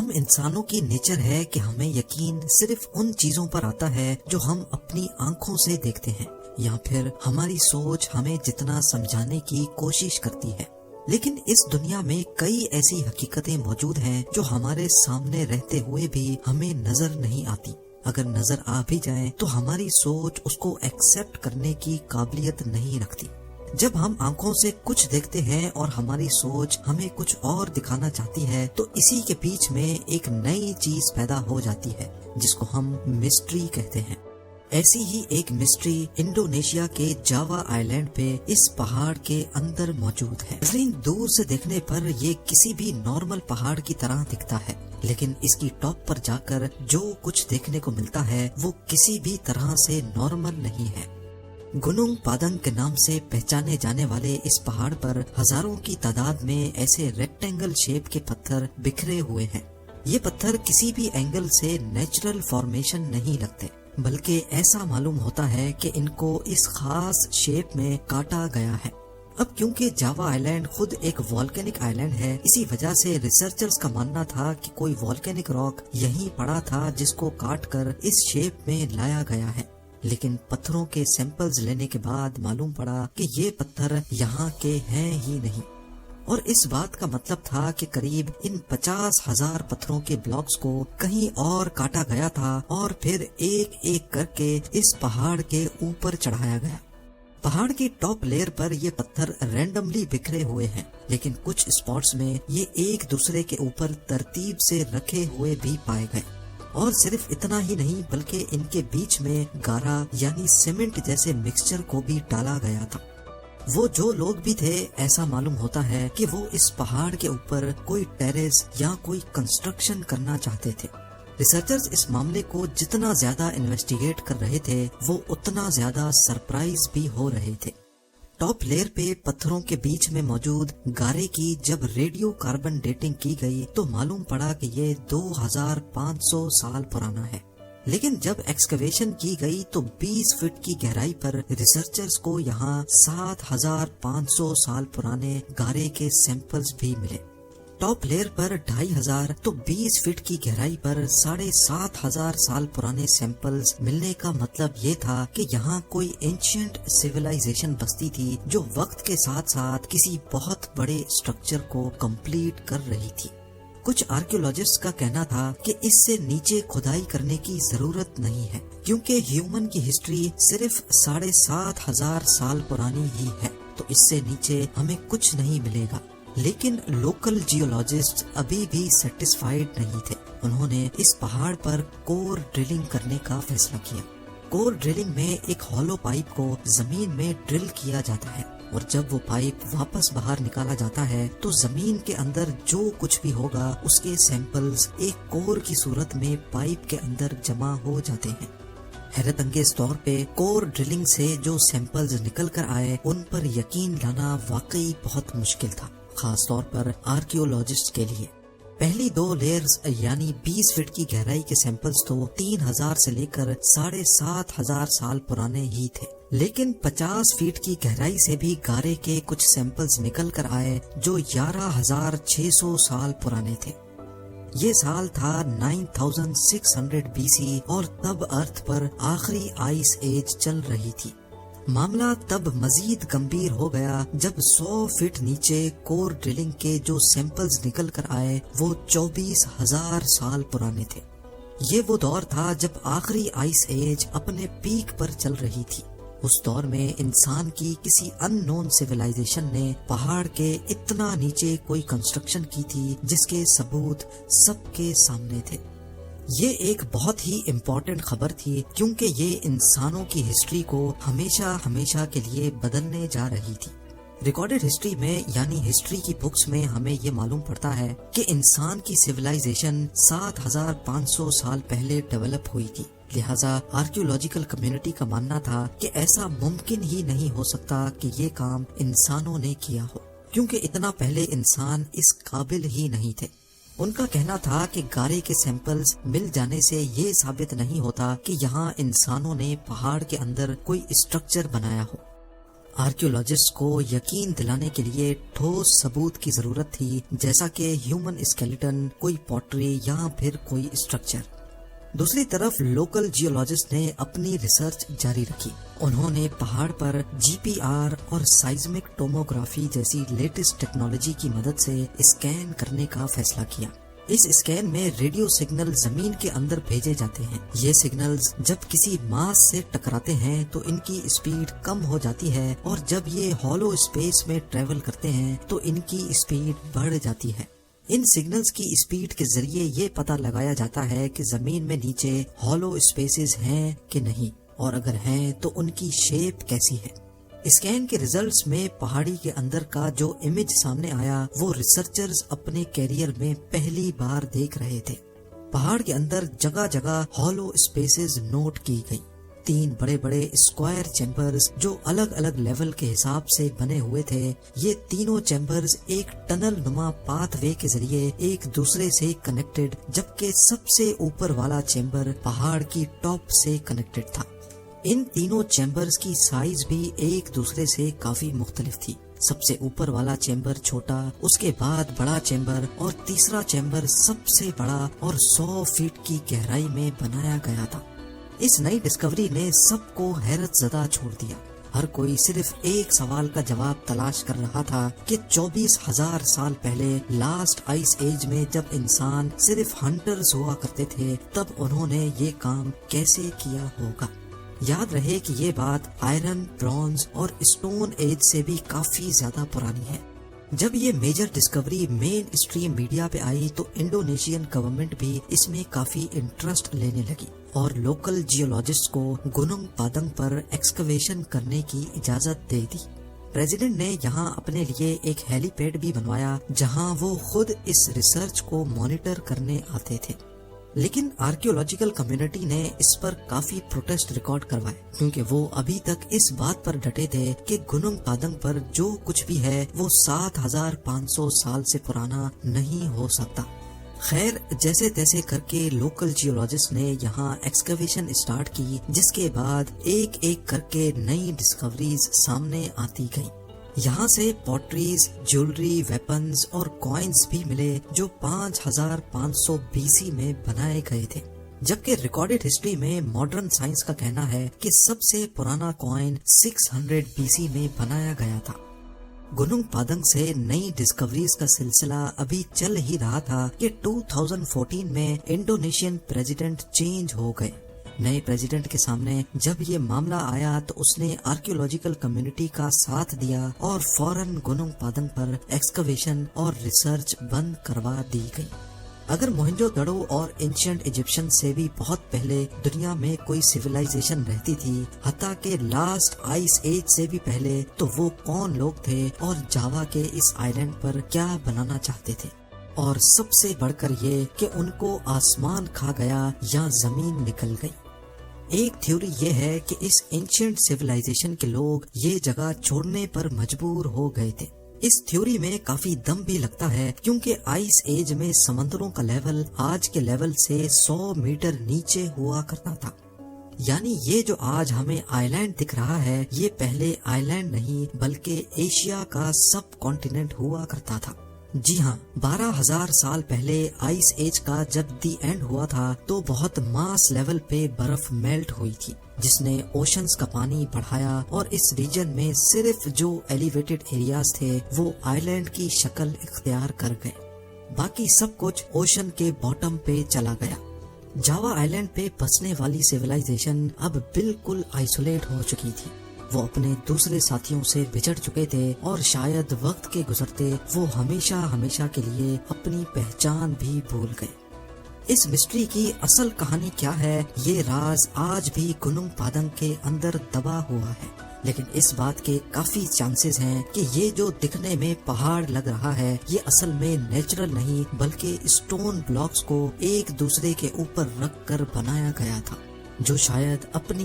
ہم انسانوں کی نیچر ہے کہ ہمیں یقین صرف ان چیزوں پر آتا ہے جو ہم اپنی آنکھوں سے دیکھتے ہیں، یا پھر ہماری سوچ ہمیں جتنا سمجھانے کی کوشش کرتی ہے۔ لیکن اس دنیا میں کئی ایسی حقیقتیں موجود ہیں جو ہمارے سامنے رہتے ہوئے بھی ہمیں نظر نہیں آتی۔ اگر نظر آ بھی جائیں تو ہماری سوچ اس کو ایکسپٹ کرنے کی قابلیت نہیں رکھتی۔ جب ہم آنکھوں سے کچھ دیکھتے ہیں اور ہماری سوچ ہمیں کچھ اور دکھانا چاہتی ہے تو اسی کے بیچ میں ایک نئی چیز پیدا ہو جاتی ہے جس کو ہم مسٹری کہتے ہیں۔ ایسی ہی ایک مسٹری انڈونیشیا کے جاوا آئی لینڈ پہ اس پہاڑ کے اندر موجود ہے۔ دور سے دیکھنے پر یہ کسی بھی نارمل پہاڑ کی طرح دکھتا ہے، لیکن اس کی ٹاپ پر جا کر جو کچھ دیکھنے کو ملتا ہے وہ کسی بھی طرح سے نارمل نہیں ہے۔ گنونگ پادنگ کے نام سے پہچانے جانے والے اس پہاڑ پر ہزاروں کی تعداد میں ایسے ریکٹینگل شیپ کے پتھر بکھرے ہوئے ہیں۔ یہ پتھر کسی بھی اینگل سے نیچرل فارمیشن نہیں لگتے، بلکہ ایسا معلوم ہوتا ہے کہ ان کو اس خاص شیپ میں کاٹا گیا ہے۔ اب کیونکہ جاوا آئی لینڈ خود ایک والکینک آئی لینڈ ہے، اسی وجہ سے ریسرچرز کا ماننا تھا کہ کوئی والکینک راک یہیں پڑا تھا جس کو کاٹ کر اس شیپ میں لایا گیا ہے۔ لیکن پتھروں کے سیمپلز لینے کے بعد معلوم پڑا کہ یہ پتھر یہاں کے ہیں ہی نہیں، اور اس بات کا مطلب تھا کہ قریب ان 50,000 پتھروں کے بلاکس کو کہیں اور کاٹا گیا تھا اور پھر ایک ایک کر کے اس پہاڑ کے اوپر چڑھایا گیا۔ پہاڑ کی ٹاپ لیئر پر یہ پتھر رینڈملی بکھرے ہوئے ہیں، لیکن کچھ اسپاٹس میں یہ ایک دوسرے کے اوپر ترتیب سے رکھے ہوئے بھی پائے گئے۔ اور صرف اتنا ہی نہیں بلکہ ان کے بیچ میں گارا یعنی سیمنٹ جیسے مکسچر کو بھی ڈالا گیا تھا۔ وہ جو لوگ بھی تھے، ایسا معلوم ہوتا ہے کہ وہ اس پہاڑ کے اوپر کوئی ٹیریس یا کوئی کنسٹرکشن کرنا چاہتے تھے۔ ریسرچرز اس معاملے کو جتنا زیادہ انویسٹیگیٹ کر رہے تھے وہ اتنا زیادہ سرپرائز بھی ہو رہے تھے۔ ٹاپ لیئر پہ پتھروں کے بیچ میں موجود گارے کی جب ریڈیو کاربن ڈیٹنگ کی گئی تو معلوم پڑا کہ یہ 2500 سال پرانا ہے، لیکن جب ایکسکیویشن کی گئی تو 20 فٹ کی گہرائی پر ریسرچرز کو یہاں 7500 سال پرانے گارے کے سیمپلز بھی ملے۔ ٹاپ لیئر پر 2500 تو 20 فٹ کی گہرائی پر 7500 سال پرانے سیمپلز ملنے کا مطلب یہ تھا کہ یہاں کوئی اینشینٹ سیویلائزیشن بستی تھی جو وقت کے ساتھ ساتھ کسی بہت بڑے اسٹرکچر کو کمپلیٹ کر رہی تھی۔ کچھ آرکیولوجسٹ کا کہنا تھا کہ اس سے نیچے کھدائی کرنے کی ضرورت نہیں ہے کیونکہ ہیومن کی ہسٹری صرف 7500 سال پرانی ہی ہے، تو اس سے نیچے ہمیں کچھ نہیں ملے گا۔ لیکن لوکل جیولوجسٹ ابھی بھی سیٹسفائیڈ نہیں تھے۔ انہوں نے اس پہاڑ پر کور ڈرلنگ کرنے کا فیصلہ کیا۔ کور ڈرلنگ میں ایک ہالو پائپ کو زمین میں ڈرل کیا جاتا ہے، اور جب وہ پائپ واپس باہر نکالا جاتا ہے تو زمین کے اندر جو کچھ بھی ہوگا اس کے سیمپلز ایک کور کی صورت میں پائپ کے اندر جمع ہو جاتے ہیں۔ حیرت انگیز طور پہ کور ڈرلنگ سے جو سیمپلز نکل کر آئے ان پر یقین لانا واقعی بہت مشکل تھا، خاص طور پر آرکیولوجسٹ کے لیے۔ پہلی 2 لیئرز یعنی 20 فٹ کی گہرائی کے سیمپلز تو 3000 سے لے کر 7500 سال پرانے ہی تھے، لیکن 50 فٹ کی گہرائی سے بھی گارے کے کچھ سیمپلز نکل کر آئے جو 11600 سال پرانے تھے۔ یہ سال تھا 9600 BC اور تب ارتھ پر آخری آئس ایج چل رہی تھی۔ معاملہ تب مزید گمبھیر ہو گیا جب 100 فٹ نیچے کور ڈرلنگ کے جو سیمپلز نکل کر آئے وہ 24000 سال پرانے تھے۔ یہ وہ دور تھا جب آخری آئس ایج اپنے پیک پر چل رہی تھی۔ اس دور میں انسان کی کسی ان نون سیویلائزیشن نے پہاڑ کے اتنا نیچے کوئی کنسٹرکشن کی تھی جس کے ثبوت سب کے سامنے تھے۔ یہ ایک بہت ہی امپورٹنٹ خبر تھی کیونکہ یہ انسانوں کی ہسٹری کو ہمیشہ ہمیشہ کے لیے بدلنے جا رہی تھی۔ ریکارڈڈ ہسٹری میں یعنی ہسٹری کی بکس میں ہمیں یہ معلوم پڑتا ہے کہ انسان کی سیویلائزیشن 7500 سال پہلے ڈیولپ ہوئی تھی، لہٰذا آرکیولوجیکل کمیونٹی کا ماننا تھا کہ ایسا ممکن ہی نہیں ہو سکتا کہ یہ کام انسانوں نے کیا ہو، کیونکہ اتنا پہلے انسان اس قابل ہی نہیں تھے۔ ان کا کہنا تھا کہ گارے کے سیمپلز مل جانے سے یہ ثابت نہیں ہوتا کہ یہاں انسانوں نے پہاڑ کے اندر کوئی اسٹرکچر بنایا ہو۔ آرکیولوجسٹ کو یقین دلانے کے لیے ٹھوس ثبوت کی ضرورت تھی، جیسا کہ ہیومن اسکیلیٹن، کوئی پوٹری یا پھر کوئی اسٹرکچر۔ دوسری طرف لوکل جیولوجسٹ نے اپنی ریسرچ جاری رکھی۔ انہوں نے پہاڑ پر GPR اور سائزمک ٹوموگرافی جیسی لیٹسٹ ٹیکنالوجی کی مدد سے اسکین کرنے کا فیصلہ کیا۔ اس اسکین میں ریڈیو سگنل زمین کے اندر بھیجے جاتے ہیں۔ یہ سگنلز جب کسی ماس سے ٹکراتے ہیں تو ان کی اسپیڈ کم ہو جاتی ہے، اور جب یہ ہالو اسپیس میں ٹریول کرتے ہیں تو ان کی اسپیڈ بڑھ جاتی ہے۔ ان سگنلز کی اسپیڈ کے ذریعے یہ پتہ لگایا جاتا ہے کہ زمین میں نیچے ہالو اسپیسز ہیں کہ نہیں، اور اگر ہیں تو ان کی شیپ کیسی ہے۔ اسکین کے ریزلٹس میں پہاڑی کے اندر کا جو امیج سامنے آیا وہ ریسرچرز اپنے کیریئر میں پہلی بار دیکھ رہے تھے۔ پہاڑ کے اندر جگہ جگہ ہالو اسپیسز نوٹ کی گئی۔ 3 بڑے بڑے اسکوائر چیمبرز جو الگ الگ لیول کے حساب سے بنے ہوئے تھے۔ یہ تینوں چیمبرز ایک ٹنل نما پاتھ وے کے ذریعے ایک دوسرے سے کنیکٹڈ، جبکہ سب سے اوپر والا چیمبر پہاڑ کی ٹاپ سے کنیکٹڈ تھا۔ ان تینوں چیمبرز کی سائز بھی ایک دوسرے سے کافی مختلف تھی۔ سب سے اوپر والا چیمبر چھوٹا، اس کے بعد بڑا چیمبر، اور تیسرا چیمبر سب سے بڑا اور 100 فٹ کی گہرائی میں بنایا گیا تھا۔ اس نئی ڈسکوری نے سب کو حیرت زدہ چھوڑ دیا۔ ہر کوئی صرف ایک سوال کا جواب تلاش کر رہا تھا کہ 24,000 سال پہلے لاسٹ آئس ایج میں جب انسان صرف ہنٹرز ہوا کرتے تھے، تب انہوں نے یہ کام کیسے کیا ہوگا۔ یاد رہے کہ یہ بات آئرن، برونز اور اسٹون ایج سے بھی کافی زیادہ پرانی ہے۔ جب یہ میجر ڈسکوری مین اسٹریم میڈیا پہ آئی تو انڈونیشین گورنمنٹ بھی اس میں کافی انٹرسٹ لینے لگی اور لوکل جیولوجسٹ کو گنونگ پادنگ پر ایکسکیویشن کرنے کی اجازت دے دی۔ پریزیڈنٹ نے یہاں اپنے لیے ایک ہیلی پیڈ بھی بنوایا جہاں وہ خود اس ریسرچ کو مانیٹر کرنے آتے تھے۔ لیکن آرکیولوجیکل کمیونٹی نے اس پر کافی پروٹیسٹ ریکارڈ کروائے، کیونکہ وہ ابھی تک اس بات پر ڈٹے تھے کہ گنونگ پادنگ پر جو کچھ بھی ہے وہ 7,500 سال سے پرانا نہیں ہو سکتا۔ خیر، جیسے تیسے کر کے لوکل جیولوجسٹ نے یہاں ایکسکیویشن اسٹارٹ کی، جس کے بعد ایک ایک کر کے نئی ڈسکوریز سامنے آتی گئی۔ یہاں سے پوٹریز، جیولری، ویپنز اور کوائنز بھی ملے جو 5,500 BC میں بنائے گئے تھے، جبکہ ریکارڈڈ ہسٹری میں ماڈرن سائنس کا کہنا ہے کہ سب سے پرانا کوائن 600 BC میں بنایا گیا تھا۔ گنونگ پادنگ سے نئی ڈسکوریز کا سلسلہ ابھی چل ہی رہا تھا کہ 2014 میں انڈونیشین پریزیڈنٹ چینج ہو گئے۔ نئے پریزیڈنٹ کے سامنے جب یہ معاملہ آیا تو اس نے آرکیولوجیکل کمیونٹی کا ساتھ دیا اور فوراً گنونگ پادنگ پر ایکسکیویشن اور ریسرچ بند کروا دی گئی۔ اگر موہنجو دڑو اور اینشینٹ ایجپشن سے بھی بہت پہلے دنیا میں کوئی سیولائزیشن رہتی تھی، حتیٰ کہ لاسٹ آئس ایج سے بھی پہلے، تو وہ کون لوگ تھے اور جاوا کے اس آئیلینڈ پر کیا بنانا چاہتے تھے، اور سب سے بڑھ کر یہ کہ ان کو آسمان کھا گیا یا زمین نکل گئی۔ ایک تھیوری یہ ہے کہ اس اینشینٹ سیولائزیشن کے لوگ یہ جگہ چھوڑنے پر مجبور ہو گئے تھے۔ اس تھیوری میں کافی دم بھی لگتا ہے، کیونکہ آئس ایج میں سمندروں کا لیول آج کے لیول سے 100 میٹر نیچے ہوا کرتا تھا۔ یعنی یہ جو آج ہمیں آئی لینڈ دکھ رہا ہے، یہ پہلے آئی لینڈ نہیں بلکہ ایشیا کا سب کانٹیننٹ ہوا کرتا تھا۔ جی ہاں، 12,000 سال پہلے آئس ایج کا جب دی اینڈ ہوا تھا تو بہت ماس لیول پہ برف میلٹ ہوئی تھی، جس نے اوشنز کا پانی بڑھایا، اور اس ریجن میں صرف جو ایلیویٹڈ ایریاز تھے وہ آئی لینڈ کی شکل اختیار کر گئے، باقی سب کچھ اوشن کے باٹم پہ چلا گیا۔ جاوا آئی لینڈ پہ بسنے والی سیولائزیشن اب بالکل آئسولیٹ ہو چکی تھی۔ وہ اپنے دوسرے ساتھیوں سے بچھڑ چکے تھے، اور شاید وقت کے گزرتے وہ ہمیشہ ہمیشہ کے لیے اپنی پہچان بھی بھول گئے۔ اس مسٹری کی اصل کہانی کیا ہے، یہ راز آج بھی گنونگ پادنگ کے اندر دبا ہوا ہے، لیکن اس بات کے کافی چانسز ہیں کہ یہ جو دکھنے میں پہاڑ لگ رہا ہے یہ اصل میں نیچرل نہیں بلکہ اسٹون بلاکس کو ایک دوسرے کے اوپر رکھ کر بنایا گیا تھا، جو شاید اپنی